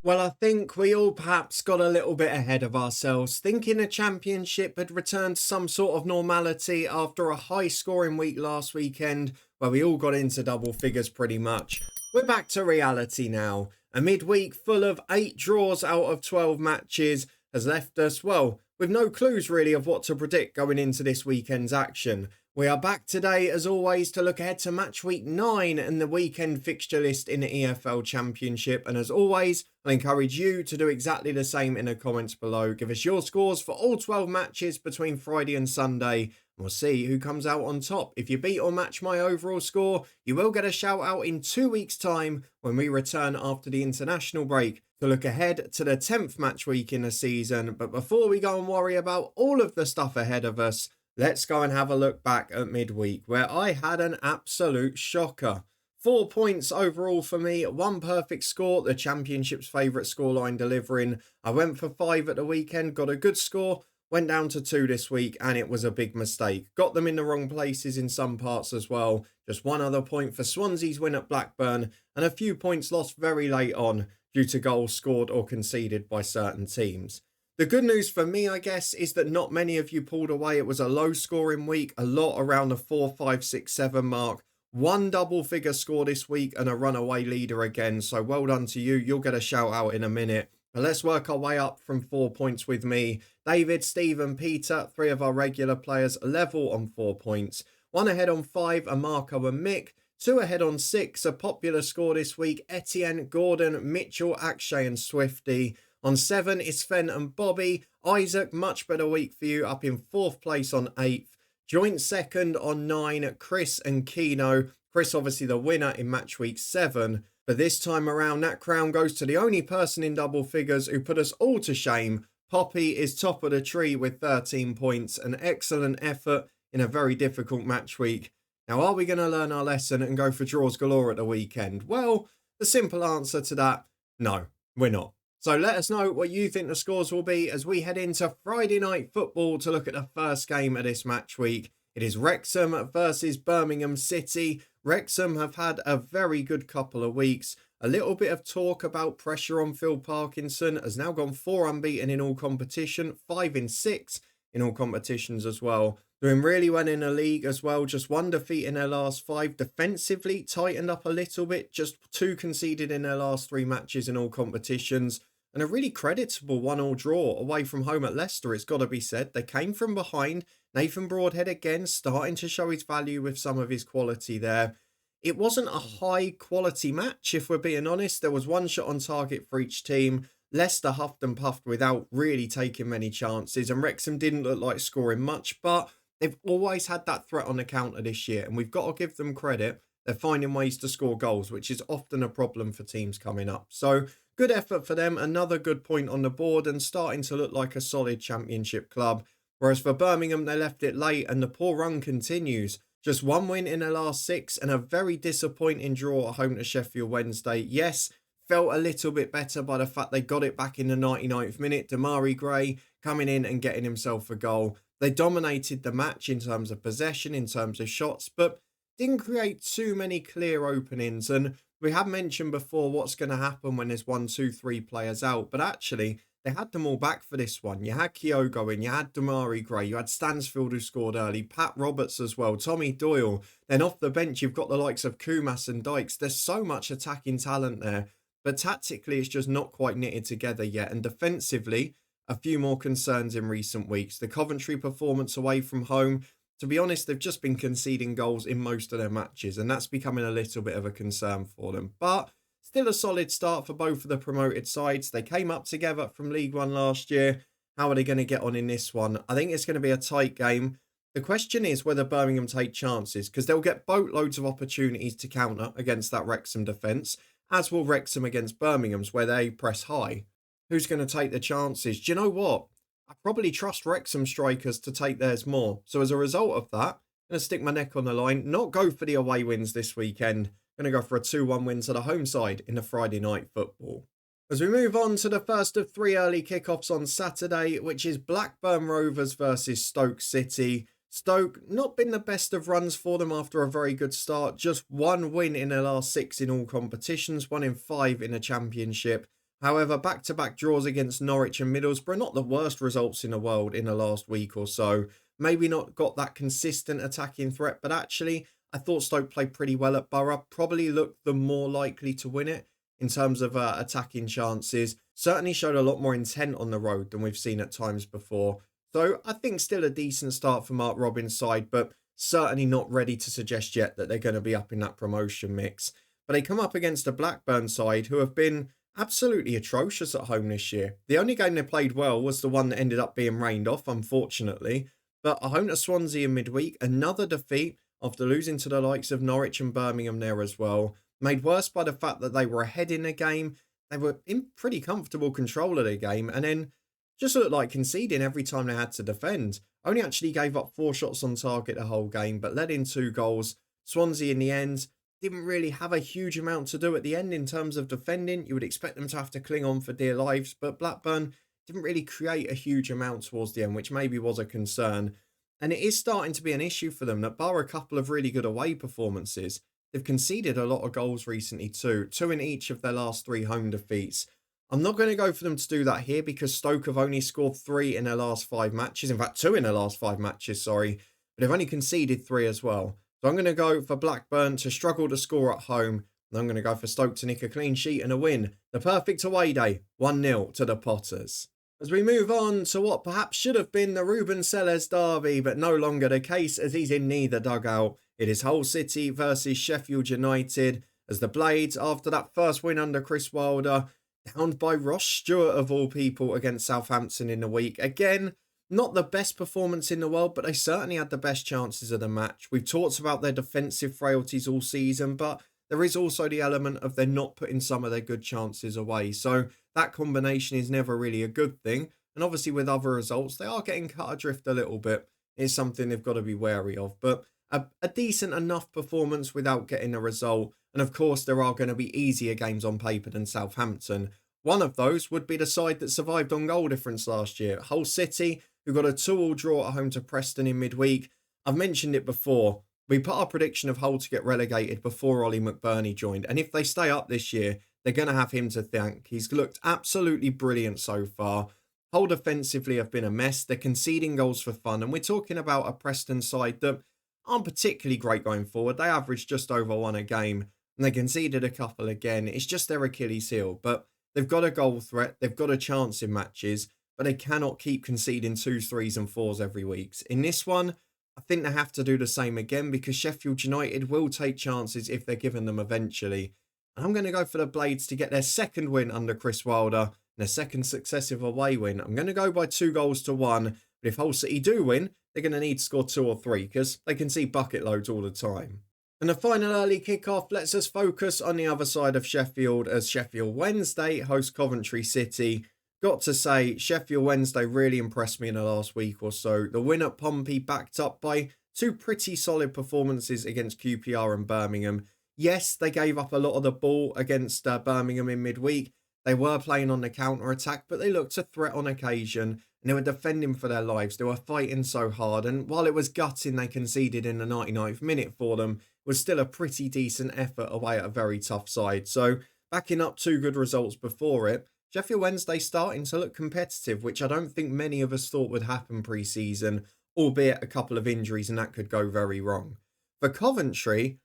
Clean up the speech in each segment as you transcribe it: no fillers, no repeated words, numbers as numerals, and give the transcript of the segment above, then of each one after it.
Well, I think we all perhaps got a little bit ahead of ourselves, thinking the Championship had returned to some sort of normality after a high scoring week last weekend where we all got into double figures pretty much. We're back to reality now. A midweek full of 8 draws out of 12 matches has left us, well, with no clues really of what to predict going into this weekend's action. We are back today, as always, to look ahead to match week 9 and the weekend fixture list in the EFL Championship. And as always, I encourage you to do exactly the same in the comments below. Give us your scores for all 12 matches between Friday and Sunday, and we'll see who comes out on top. If you beat or match my overall score, you will get a shout out in 2 weeks' time when we return after the international break to look ahead to the 10th match week in the season. But before we go and worry about all of the stuff ahead of us, let's go and have a look back at midweek, where I had an absolute shocker. 4 points overall for me, 1 perfect score, the Championship's favourite scoreline delivering. I went for 5 at the weekend, got a good score, went down to 2 this week, and it was a big mistake. Got them in the wrong places in some parts as well. Just 1 other point for Swansea's win at Blackburn, and a few points lost very late on due to goals scored or conceded by certain teams. The good news for me, I guess, is that not many of you pulled away. It was a low scoring week, a lot around the 4, 5, 6, 7 mark. 1 double figure score this week and a runaway leader again. So well done to you. You'll get a shout out in a minute. But let's work our way up from 4 points with me. David, Steve and Peter, 3 of our regular players, level on 4 points. 1 ahead on 5 are Marco and Mick. 2 ahead on 6, a popular score this week, Etienne, Gordon, Mitchell, Akshay and Swifty. On 7 is Sven and Bobby. Isaac, much better week for you, up in 4th place on 8th. Joint 2nd on 9, Chris and Keno. Chris obviously the winner in match week 7. But this time around, that crown goes to the only person in double figures who put us all to shame. Poppy is top of the tree with 13 points. An excellent effort in a very difficult match week. Now, are we going to learn our lesson and go for draws galore at the weekend? Well, the simple answer to that, no, we're not. So let us know what you think the scores will be as we head into Friday night football to look at the first game of this match week. It is Wrexham versus Birmingham City. Wrexham have had a very good couple of weeks. A little bit of talk about pressure on Phil Parkinson, has now gone 4 unbeaten in all competition, 5 in 6 in all competitions as well. Doing really well in the league as well, just 1 defeat in their last 5. Defensively tightened up a little bit, just 2 conceded in their last 3 matches in all competitions. And a really creditable 1-1 draw away from home at Leicester, it's got to be said. They came from behind. Nathan Broadhead again starting to show his value with some of his quality there. It wasn't a high quality match, if we're being honest. There was 1 shot on target for each team. Leicester huffed and puffed without really taking many chances. And Wrexham didn't look like scoring much, but they've always had that threat on the counter this year. And we've got to give them credit. They're finding ways to score goals, which is often a problem for teams coming up. So good effort for them. Another good point on the board and starting to look like a solid Championship club. Whereas for Birmingham, they left it late and the poor run continues. Just 1 win in the last 6 and a very disappointing draw at home to Sheffield Wednesday. Yes, felt a little bit better by the fact they got it back in the 99th minute. Damari Gray coming in and getting himself a goal. They dominated the match in terms of possession, in terms of shots, but didn't create too many clear openings. And we have mentioned before what's going to happen when there's 1, 2, 3 players out. But actually, they had them all back for this one. You had Kyogo in, you had Damari Gray, you had Stansfield who scored early, Pat Roberts as well, Tommy Doyle. Then off the bench, you've got the likes of Kumas and Dykes. There's so much attacking talent there. But tactically, it's just not quite knitted together yet. And defensively, a few more concerns in recent weeks. The Coventry performance away from home, to be honest, they've just been conceding goals in most of their matches, and that's becoming a little bit of a concern for them. But still a solid start for both of the promoted sides. They came up together from League One last year. How are they going to get on in this one? I think it's going to be a tight game. The question is whether Birmingham take chances, because they'll get boatloads of opportunities to counter against that Wrexham defence, as will Wrexham against Birmingham's, where they press high. Who's going to take the chances? Do you know what? I probably trust Wrexham strikers to take theirs more. So as a result of that, I'm going to stick my neck on the line, not go for the away wins this weekend. I'm going to go for a 2-1 win to the home side in the Friday night football. As we move on to the first of 3 early kickoffs on Saturday, which is Blackburn Rovers versus Stoke City. Stoke, not been the best of runs for them after a very good start. Just 1 win in their last 6 in all competitions, 1 in 5 in the Championship. However, back-to-back draws against Norwich and Middlesbrough, not the worst results in the world in the last week or so. Maybe not got that consistent attacking threat, but actually, I thought Stoke played pretty well at Borough. Probably looked the more likely to win it in terms of attacking chances. Certainly showed a lot more intent on the road than we've seen at times before. So I think still a decent start for Mark Robins' side, but certainly not ready to suggest yet that they're going to be up in that promotion mix. But they come up against a Blackburn side who have been absolutely atrocious at home this year. The only game they played well was the one that ended up being rained off, unfortunately. But at home to Swansea in midweek, another defeat after losing to the likes of Norwich and Birmingham there as well. Made worse by the fact that they were ahead in the game. They were in pretty comfortable control of the game and then just looked like conceding every time they had to defend. Only actually gave up 4 shots on target the whole game, but led in 2 goals. Swansea in the end didn't really have a huge amount to do at the end in terms of defending. You would expect them to have to cling on for dear lives, but Blackburn didn't really create a huge amount towards the end, which maybe was a concern. And it is starting to be an issue for them that bar a couple of really good away performances, they've conceded a lot of goals recently too, 2 in each of their last 3 home defeats. I'm not going to go for them to do that here because Stoke have only scored 3 in their last 5 matches. In fact, 2 in their last 5 matches, sorry. But they've only conceded 3 as well. So I'm going to go for Blackburn to struggle to score at home. And I'm going to go for Stoke to nick a clean sheet and a win. The perfect away day, 1-0 to the Potters. As we move on to what perhaps should have been the Ruben Sellers derby, but no longer the case as he's in neither dugout. It is Hull City versus Sheffield United as the Blades, after that first win under Chris Wilder, downed by Ross Stewart of all people against Southampton in the week. Again, not the best performance in the world, but they certainly had the best chances of the match. We've talked about their defensive frailties all season, but there is also the element of they're not putting some of their good chances away. So that combination is never really a good thing. And obviously with other results, they are getting cut adrift a little bit. It's something they've got to be wary of. But a decent enough performance without getting a result. And of course, there are going to be easier games on paper than Southampton. One of those would be the side that survived on goal difference last year. Hull City, who got a 2-2 draw at home to Preston in midweek. I've mentioned it before. We put our prediction of Hull to get relegated before Ollie McBurney joined. And if they stay up this year, they're going to have him to thank. He's looked absolutely brilliant so far. Hull defensively have been a mess. They're conceding goals for fun. And we're talking about a Preston side that aren't particularly great going forward. They averaged just over 1 a game. And they conceded a couple again. It's just their Achilles heel. But they've got a goal threat. They've got a chance in matches. But they cannot keep conceding 2s, 3s and 4s every week. In this one, I think they have to do the same again because Sheffield United will take chances if they're given them eventually. And I'm going to go for the Blades to get their second win under Chris Wilder and their second successive away win. I'm going to go by 2-1. But if Hull City do win, they're going to need to score 2 or 3 because they can see bucket loads all the time. And the final early kickoff lets us focus on the other side of Sheffield as Sheffield Wednesday host Coventry City. Got to say, Sheffield Wednesday really impressed me in the last week or so. The win at Pompey backed up by 2 pretty solid performances against QPR and Birmingham. Yes, they gave up a lot of the ball against Birmingham in midweek. They were playing on the counter-attack, but they looked a threat on occasion. And they were defending for their lives. They were fighting so hard. And while it was gutting they conceded in the 99th minute for them, it was still a pretty decent effort away at a very tough side. So backing up 2 good results before it, Sheffield Wednesday starting to look competitive, which I don't think many of us thought would happen pre-season, albeit a couple of injuries and that could go very wrong. For Coventry,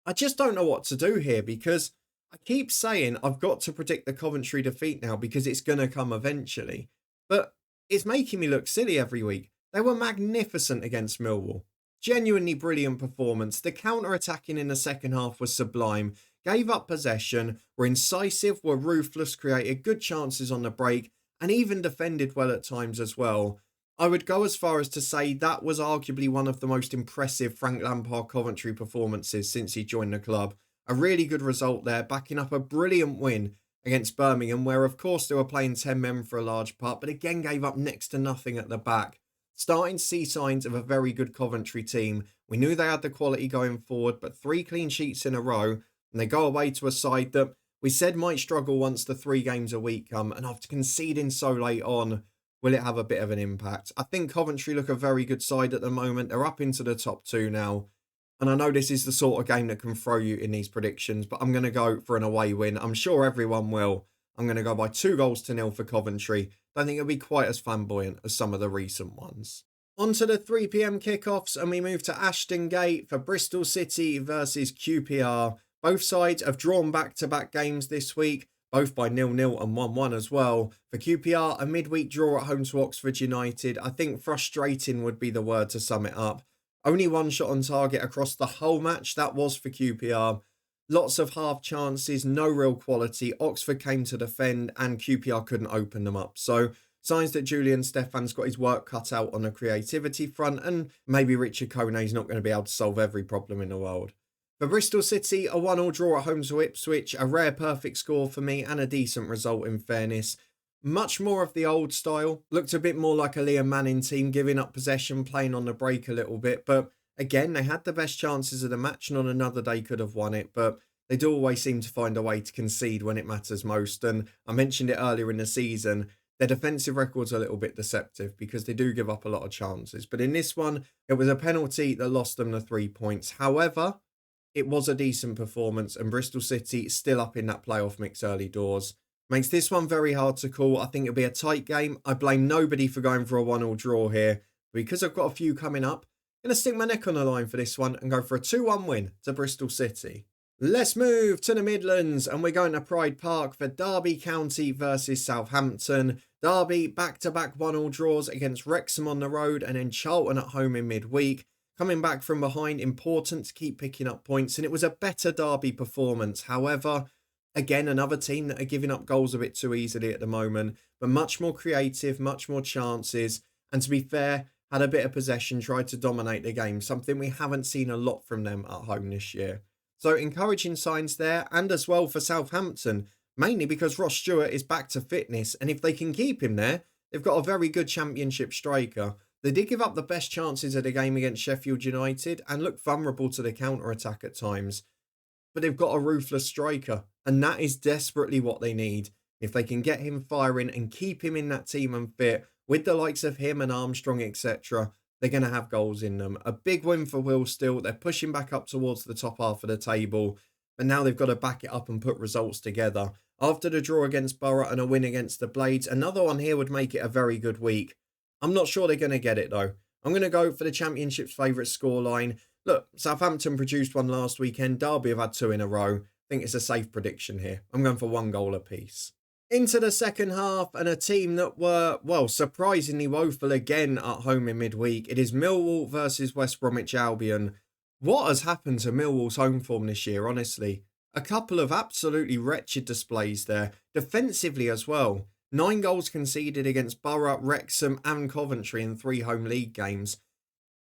I just don't know what to do here because I keep saying I've got to predict the Coventry defeat now because it's going to come eventually. But it's making me look silly every week. They were magnificent against Millwall. Genuinely brilliant performance. The counter-attacking in the second half was sublime. Gave up possession, were incisive, were ruthless, created good chances on the break, and even defended well at times as well. I would go as far as to say that was arguably one of the most impressive Frank Lampard Coventry performances since he joined the club. A really good result there, backing up a brilliant win against Birmingham, where of course they were playing 10 men for a large part, but again gave up next to nothing at the back. Starting to see signs of a very good Coventry team. We knew they had the quality going forward, but 3 clean sheets in a row, and they go away to a side that we said might struggle once the 3 games a week come. And after conceding so late on, will it have a bit of an impact? I think Coventry look a very good side at the moment. They're up into the top 2 now. And I know this is the sort of game that can throw you in these predictions, but I'm going to go for an away win. I'm sure everyone will. I'm going to go by 2-0 for Coventry. Don't think it'll be quite as flamboyant as some of the recent ones. On to the 3 p.m. kickoffs, and we move to Ashton Gate for Bristol City versus QPR. Both sides have drawn back-to-back games this week, both by 0-0 and 1-1 as well. For QPR, a midweek draw at home to Oxford United. I think frustrating would be the word to sum it up. Only one shot on target across the whole match. That was for QPR. Lots of half chances, no real quality. Oxford came to defend and QPR couldn't open them up. So signs that Julian Stefan's got his work cut out on the creativity front, and maybe Richard Kone's not going to be able to solve every problem in the world. For Bristol City, a 1-1 draw at home to Ipswich, a rare perfect score for me and a decent result in fairness. Much more of the old style. Looked a bit more like a Liam Manning team, giving up possession, playing on the break a little bit. But again, they had the best chances of the match and on another day could have won it. But they do always seem to find a way to concede when it matters most. And I mentioned it earlier in the season, their defensive record's a little bit deceptive because they do give up a lot of chances. But in this one, it was a penalty that lost them the 3 points. However, it was a decent performance and Bristol City still up in that playoff mix early doors. Makes this one very hard to call. I think it'll be a tight game. I blame nobody for going for a 1-1 draw here. Because I've got a few coming up, I'm going to stick my neck on the line for this one and go for a 2-1 win to Bristol City. Let's move to the Midlands and we're going to Pride Park for Derby County versus Southampton. Derby back-to-back 1-1 draws against Wrexham on the road and then Charlton at home in midweek. Coming back from behind, important to keep picking up points, and it was a better Derby performance. However, again, another team that are giving up goals a bit too easily at the moment, but much more creative, much more chances, and to be fair, had a bit of possession, tried to dominate the game, something we haven't seen a lot from them at home this year. So encouraging signs there, and as well for Southampton, mainly because Ross Stewart is back to fitness, and if they can keep him there, they've got a very good championship striker. They did give up the best chances of the game against Sheffield United and look vulnerable to the counter-attack at times. But they've got a ruthless striker, and that is desperately what they need. If they can get him firing and keep him in that team and fit, with the likes of him and Armstrong, etc., they're going to have goals in them. A big win for Will Still. They're pushing back up towards the top half of the table, but now they've got to back it up and put results together. After the draw against Borough and a win against the Blades, another one here would make it a very good week. I'm not sure they're going to get it though. I'm going to go for the Championship's favourite scoreline. Look, Southampton produced one last weekend. Derby have had 2 in a row. I think it's a safe prediction here. I'm going for 1 goal apiece. Into the second half, and a team that were, well, surprisingly woeful again at home in midweek. It is Millwall versus West Bromwich Albion. What has happened to Millwall's home form this year, honestly? A couple of absolutely wretched displays there. Defensively as well. 9 goals conceded against Borough, Wrexham and Coventry in 3 home league games.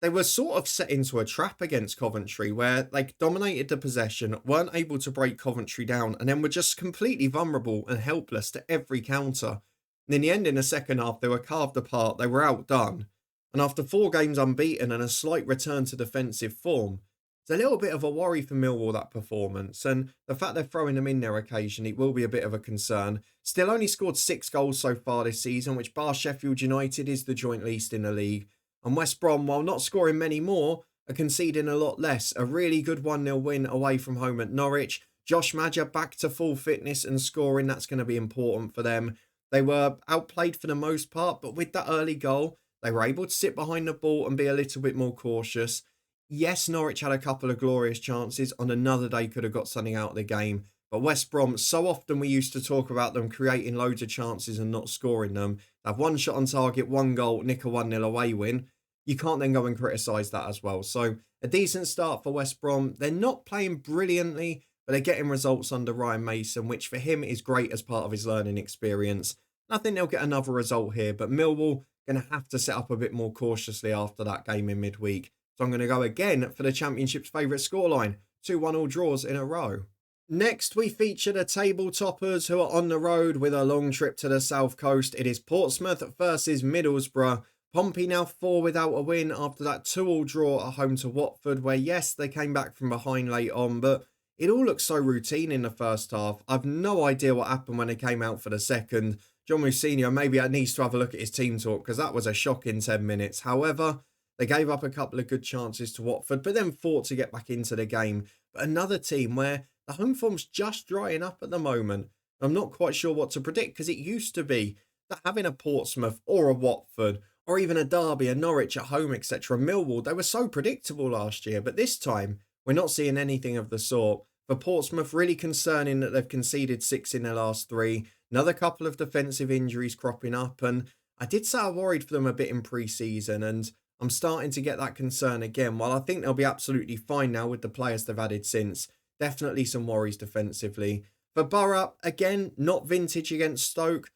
They were sort of set into a trap against Coventry where they dominated the possession, weren't able to break Coventry down, and then were just completely vulnerable and helpless to every counter. And in the end, in the second half, they were carved apart, they were outdone. And after 4 games unbeaten and a slight return to defensive form, it's a little bit of a worry for Millwall, that performance, and the fact they're throwing them in there occasionally will be a bit of a concern. Still only scored 6 goals so far this season, which bar Sheffield United is the joint least in the league. And West Brom, while not scoring many more, are conceding a lot less. A really good 1-0 win away from home at Norwich. Josh Maja back to full fitness and scoring, that's going to be important for them. They were outplayed for the most part, but with that early goal, they were able to sit behind the ball and be a little bit more cautious. Yes, Norwich had a couple of glorious chances. On another day could have got something out of the game. But West Brom, so often we used to talk about them creating loads of chances and not scoring them. They have 1 shot on target, 1 goal, nick a 1-0 away win. You can't then go and criticise that as well. So a decent start for West Brom. They're not playing brilliantly, but they're getting results under Ryan Mason, which for him is great as part of his learning experience. I think they'll get another result here, but Millwall going to have to set up a bit more cautiously after that game in midweek. So I'm going to go again for the Championship's favourite scoreline, 2-1 draws in a row. Next, we feature the table toppers who are on the road with a long trip to the south coast. It is Portsmouth versus Middlesbrough. Pompey now 4 without a win after that 2-2 draw at home to Watford, where yes, they came back from behind late on, but it all looked so routine in the first half. I've no idea what happened when they came out for the second. John Mousinho maybe needs to have a look at his team talk because that was a shocking 10 minutes. However, they gave up a couple of good chances to Watford, but then fought to get back into the game. But another team where the home form's just drying up at the moment. I'm not quite sure what to predict because it used to be that having a Portsmouth or a Watford or even a Derby, a Norwich at home, etc., Millwall, they were so predictable last year. But this time, we're not seeing anything of the sort. For Portsmouth, really concerning that they've conceded 6 in their last 3. Another couple of defensive injuries cropping up. And I did say I worried for them a bit in pre-season, and I'm starting to get that concern again. While I think they'll be absolutely fine now with the players they've added since, definitely some worries defensively. For Borough, again, not vintage against Stoke.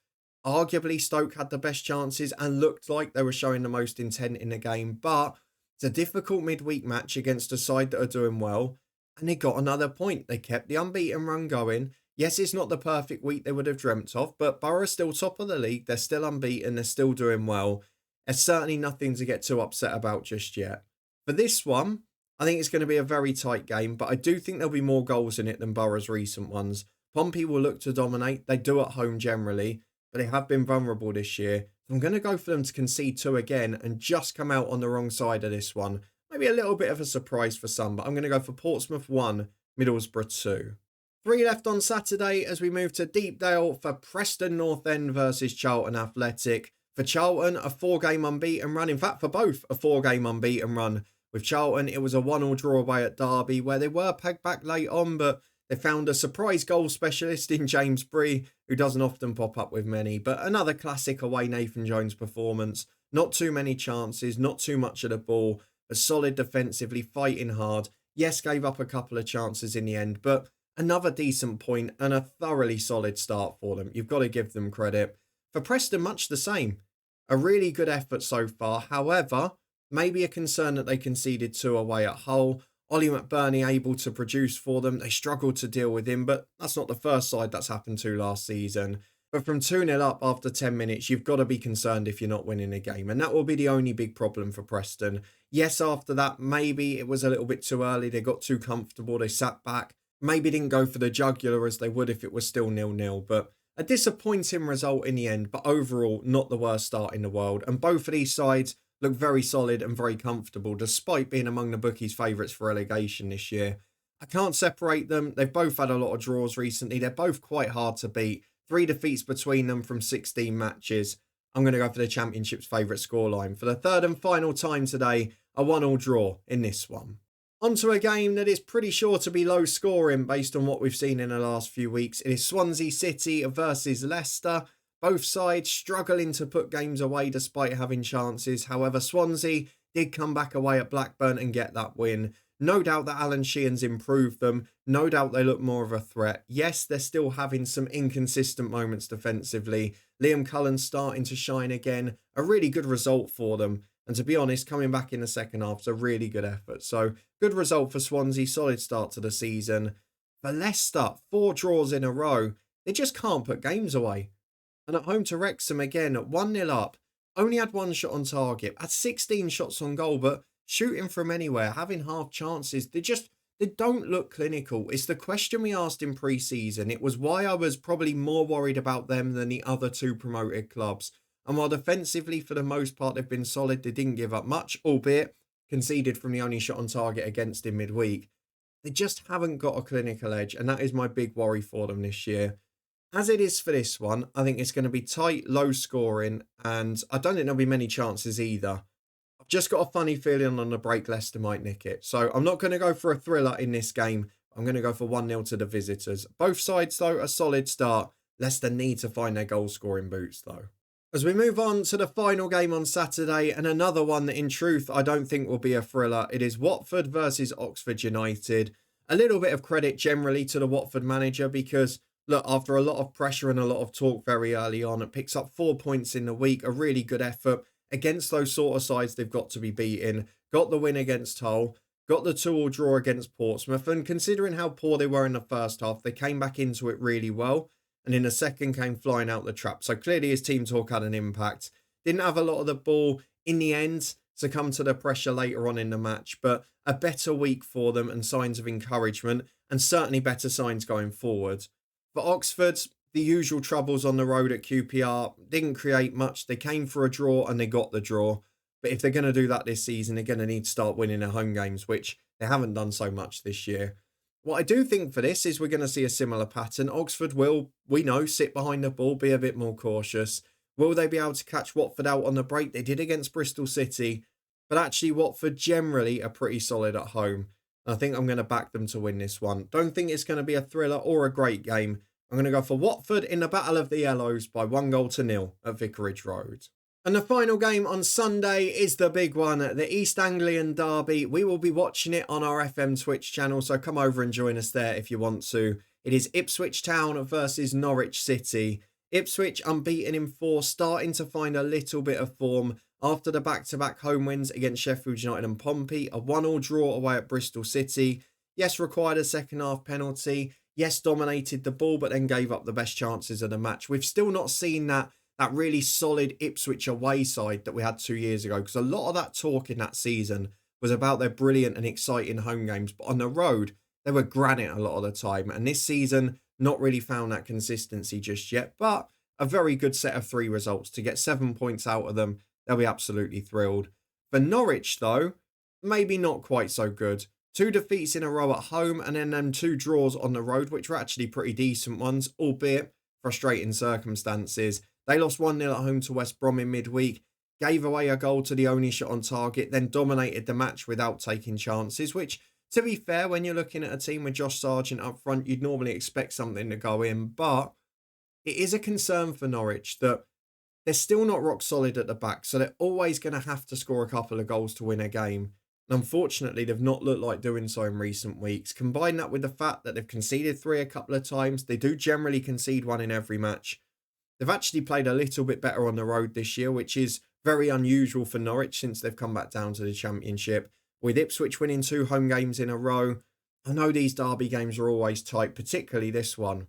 Arguably, Stoke had the best chances and looked like they were showing the most intent in the game. But it's a difficult midweek match against a side that are doing well. And they got another point. They kept the unbeaten run going. Yes, it's not the perfect week they would have dreamt of, but Borough are still top of the league. They're still unbeaten. They're still doing well. There's certainly nothing to get too upset about just yet. For this one, I think it's going to be a very tight game, but I do think there'll be more goals in it than Borough's recent ones. Pompey will look to dominate. They do at home generally, but they have been vulnerable this year. I'm going to go for them to concede 2 again and just come out on the wrong side of this one. Maybe a little bit of a surprise for some, but I'm going to go for Portsmouth 1, Middlesbrough 2. 3 left on Saturday as we move to Deepdale for Preston North End versus Charlton Athletic. For Charlton, a 4-game unbeaten run. In fact, for both, a 4-game unbeaten run. With Charlton, it was a 1-1 draw away at Derby, where they were pegged back late on, but they found a surprise goal specialist in James Bree, who doesn't often pop up with many. But another classic away Nathan Jones performance. Not too many chances, not too much of the ball, but solid defensively, fighting hard. Yes, gave up a couple of chances in the end, but another decent point and a thoroughly solid start for them. You've got to give them credit. For Preston, much the same. A really good effort so far. However, maybe a concern that they conceded 2 away at Hull. Ollie McBurney able to produce for them. They struggled to deal with him, but that's not the first side that's happened to last season. But from 2-0 up after 10 minutes, you've got to be concerned if you're not winning a game. And that will be the only big problem for Preston. Yes, after that, maybe it was a little bit too early. They got too comfortable. They sat back. Maybe didn't go for the jugular as they would if it was still 0-0. But a disappointing result in the end. But overall, not the worst start in the world. And both of these sides look very solid and very comfortable, despite being among the bookies' favourites for relegation this year. I can't separate them. They've both had a lot of draws recently. They're both quite hard to beat. 3 defeats between them from 16 matches. I'm going to go for the Championship's favourite scoreline. For the third and final time today, a 1-1 draw in this one. Onto a game that is pretty sure to be low scoring based on what we've seen in the last few weeks. It is Swansea City versus Leicester. Both sides struggling to put games away despite having chances. However, Swansea did come back away at Blackburn and get that win. No doubt that Alan Sheehan's improved them. No doubt they look more of a threat. Yes, they're still having some inconsistent moments defensively. Liam Cullen's starting to shine again. A really good result for them. And to be honest, coming back in the second half is a really good effort. So, good result for Swansea. Solid start to the season. For Leicester, 4 draws in a row. They just can't put games away. And at home to Wrexham again, 1-0 up. Only had 1 shot on target. Had 16 shots on goal, but shooting from anywhere, having half chances. They don't look clinical. It's the question we asked in pre-season. It was why I was probably more worried about them than the other 2 promoted clubs. And while defensively, for the most part, they've been solid, they didn't give up much, albeit conceded from the only shot on target against in midweek. They just haven't got a clinical edge, and that is my big worry for them this year. As it is for this one, I think it's going to be tight, low scoring, and I don't think there'll be many chances either. I've just got a funny feeling on the break Leicester might nick it. So I'm not going to go for a thriller in this game. I'm going to go for 1-0 to the visitors. Both sides, though, a solid start. Leicester need to find their goal-scoring boots, though. As we move on to the final game on Saturday, and another one that in truth I don't think will be a thriller. It is Watford versus Oxford United. A little bit of credit generally to the Watford manager because, look, after a lot of pressure and a lot of talk very early on, it picks up 4 points in the week. A really good effort against those sort of sides they've got to be beaten. Got the win against Hull. Got the 2-2 draw against Portsmouth. And considering how poor they were in the first half, they came back into it really well. And in the second came flying out the trap. So clearly his team talk had an impact. Didn't have a lot of the ball in the end, succumbed to the pressure later on in the match. But a better week for them and signs of encouragement. And certainly better signs going forward. For Oxford, the usual troubles on the road at QPR. Didn't create much. They came for a draw and they got the draw. But if they're going to do that this season, they're going to need to start winning their home games, which they haven't done so much this year. What I do think for this is we're going to see a similar pattern. Oxford will, we know, sit behind the ball, be a bit more cautious. Will they be able to catch Watford out on the break? They did against Bristol City, but actually Watford generally are pretty solid at home. I think I'm going to back them to win this one. Don't think it's going to be a thriller or a great game. I'm going to go for Watford in the Battle of the Yellows by 1-0 at Vicarage Road. And the final game on Sunday is the big one, the East Anglian derby. We will be watching it on our FM Twitch channel, so come over and join us there if you want to. It is Ipswich Town versus Norwich City. Ipswich unbeaten in 4, starting to find a little bit of form after the back-to-back home wins against Sheffield United and Pompey, a 1-1 draw away at Bristol City. Yes, required a second-half penalty. Yes, dominated the ball, but then gave up the best chances of the match. We've still not seen that really solid Ipswich away side that we had 2 years ago, because a lot of that talk in that season was about their brilliant and exciting home games, but on the road, they were granite a lot of the time. And this season, not really found that consistency just yet, but a very good set of 3 results. To get 7 points out of them, they'll be absolutely thrilled. For Norwich, though, maybe not quite so good. 2 defeats in a row at home, and then 2 draws on the road, which were actually pretty decent ones, albeit frustrating circumstances. They lost 1-0 at home to West Brom in midweek, gave away a goal to the only shot on target, then dominated the match without taking chances, which, to be fair, when you're looking at a team with Josh Sargent up front, you'd normally expect something to go in. But it is a concern for Norwich that they're still not rock solid at the back, so they're always going to have to score a couple of goals to win a game. And unfortunately, they've not looked like doing so in recent weeks. Combine that with the fact that they've conceded 3 a couple of times. They do generally concede 1 in every match. They've actually played a little bit better on the road this year, which is very unusual for Norwich since they've come back down to the Championship. With Ipswich winning 2 home games in a row, I know these derby games are always tight, particularly this one.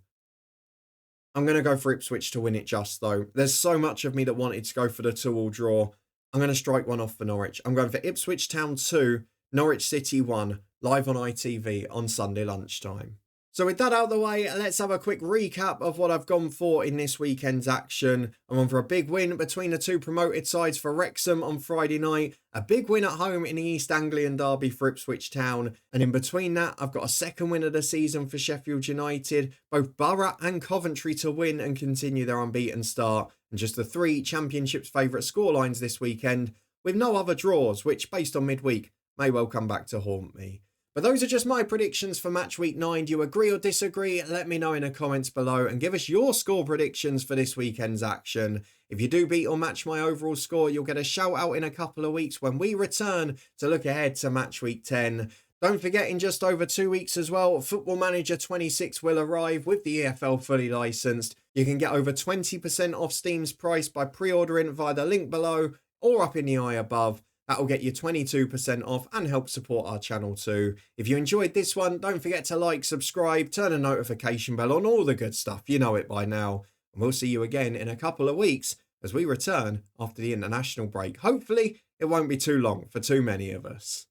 I'm going to go for Ipswich to win it just, though. There's so much of me that wanted to go for the 2-2 draw. I'm going to strike one off for Norwich. I'm going for Ipswich Town 2, Norwich City 1, live on ITV on Sunday lunchtime. So with that out of the way, let's have a quick recap of what I've gone for in this weekend's action. I'm on for a big win between the 2 promoted sides for Wrexham on Friday night, a big win at home in the East Anglian derby for Ipswich Town, and in between that, I've got a second win of the season for Sheffield United, both Borough and Coventry to win and continue their unbeaten start, and just the 3 Championship's favourite scorelines this weekend, with no other draws, which, based on midweek, may well come back to haunt me. But those are just my predictions for match week 9. Do you agree or disagree? Let me know in the comments below and give us your score predictions for this weekend's action. If you do beat or match my overall score, you'll get a shout out in a couple of weeks when we return to look ahead to match week 10. Don't forget, in just over 2 weeks as well, Football Manager 26 will arrive with the EFL fully licensed. You can get over 20% off Steam's price by pre-ordering via the link below or up in the eye above. That'll get you 22% off and help support our channel too. If you enjoyed this one, don't forget to like, subscribe, turn a notification bell on, all the good stuff. You know it by now. And we'll see you again in a couple of weeks as we return after the international break. Hopefully, it won't be too long for too many of us.